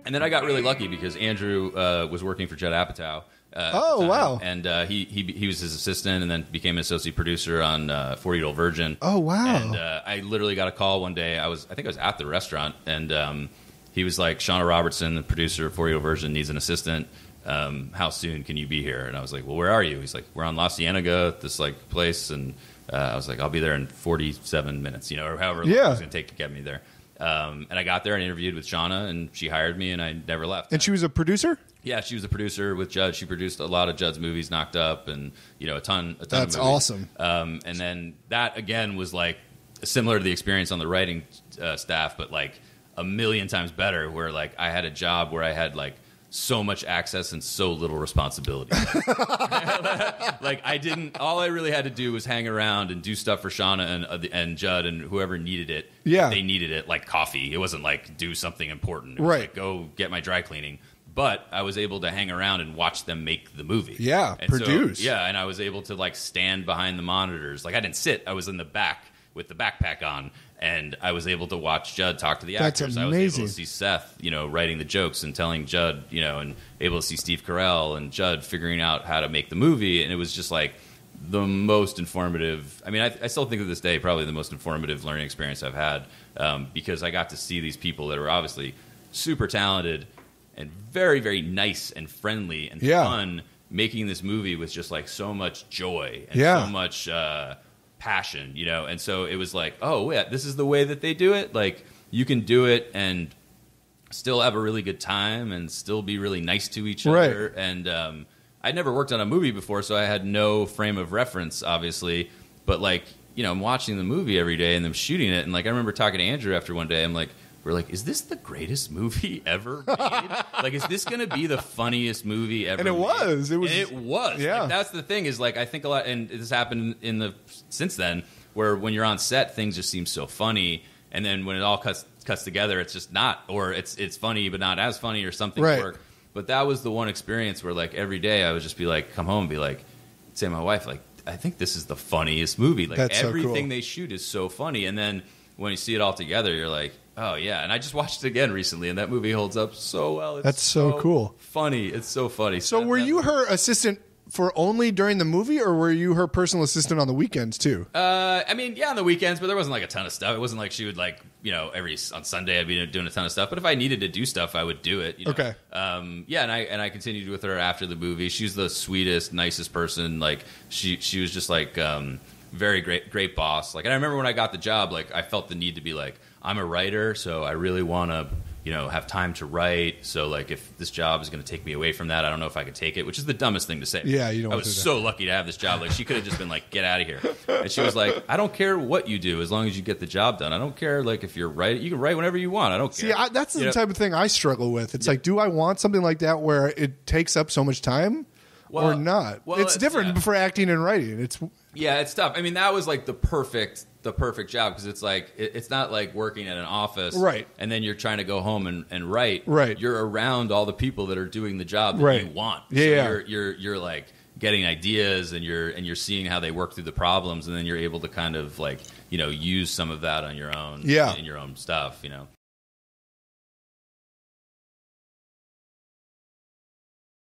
And then I got really lucky because Andrew was working for Judd Apatow. Oh, wow. And he was his assistant and then became an associate producer on 40-Year-Old Virgin. Oh, wow. And I literally got a call one day. I think I was at the restaurant, and he was like, Shauna Robertson, the producer of 40-Year-Old Virgin, needs an assistant. How soon can you be here? And I was like, well, where are you? He's like, we're on La Cienega, this like place. And I was like, I'll be there in 47 minutes, or however long it was going to take to get me there. And I got there and interviewed with Shauna, and she hired me, and I never left. And she was a producer? Yeah, she was a producer with Judd. She produced a lot of Judd's movies, Knocked Up, and a ton of movies. That's awesome. And then that again was like similar to the experience on the writing staff, but like a million times better. Where like I had a job where I had like so much access and so little responsibility. Like all I really had to do was hang around and do stuff for Shauna and Judd and whoever needed it. Yeah. They needed it, like coffee. It wasn't like do something important. It was right. like go get my dry cleaning. But I was able to hang around and watch them make the movie. Yeah, and produce. So, and I was able to like stand behind the monitors. Like I didn't sit. I was in the back with the backpack on. And I was able to watch Judd talk to the actors. That's amazing. I was able to see Seth, writing the jokes and telling Judd, and able to see Steve Carell and Judd figuring out how to make the movie. And it was just like the most informative. I mean, I still think to this day probably the most informative learning experience I've had because I got to see these people that were obviously super talented and very, very nice and friendly and fun making this movie with just like so much joy and so much passion, and so it was like, oh yeah, this is the way that they do it. Like you can do it and still have a really good time and still be really nice to each other. And I'd never worked on a movie before, so I had no frame of reference, obviously. But like, I'm watching the movie every day and them shooting it, and like I remember talking to Andrew after one day. I'm like, we're like, is this the greatest movie ever made? Like, is this going to be the funniest movie ever made? And it was. Yeah. Like, that's the thing is, like, I think a lot, and this happened since then, where when you're on set, things just seem so funny, and then when it all cuts together, it's just not, or it's funny, but not as funny, or something work. But that was the one experience where, like, every day I would just be like, come home and be like, say to my wife, like, I think this is the funniest movie. Like, that's everything so cool. they shoot is so funny. And then when you see it all together, you're like, oh, yeah. And I just watched it again recently, and that movie holds up so well. That's so cool. Funny. It's so funny. So were you her assistant for only during the movie, or were you her personal assistant on the weekends, too? I mean, yeah, on the weekends, but there wasn't, like, a ton of stuff. It wasn't like she would, like, on Sunday I'd be doing a ton of stuff. But if I needed to do stuff, I would do it. Okay. Yeah, and I continued with her after the movie. She's the sweetest, nicest person. Like, she was just, like, very great boss. Like, and I remember when I got the job, like, I felt the need to be like, I'm a writer, so I really want to, have time to write. So, like, if this job is going to take me away from that, I don't know if I could take it, which is the dumbest thing to say. Yeah, you don't. I was so lucky to have this job. Like, she could have just been like, get out of here. And she was like, I don't care what you do as long as you get the job done. I don't care, like, if you're writing, you can write whenever you want. I don't care. See, that's the type of thing I struggle with. It's like, do I want something like that where it takes up so much time or not? Well, it's different for acting and writing. It's tough. I mean, that was like the perfect job because it's like it's not like working at an office, right? And then you're trying to go home and write, right? You're around all the people that are doing the job that you want. Yeah, so you're like getting ideas and you're seeing how they work through the problems, and then you're able to kind of like use some of that on your own, in your own stuff,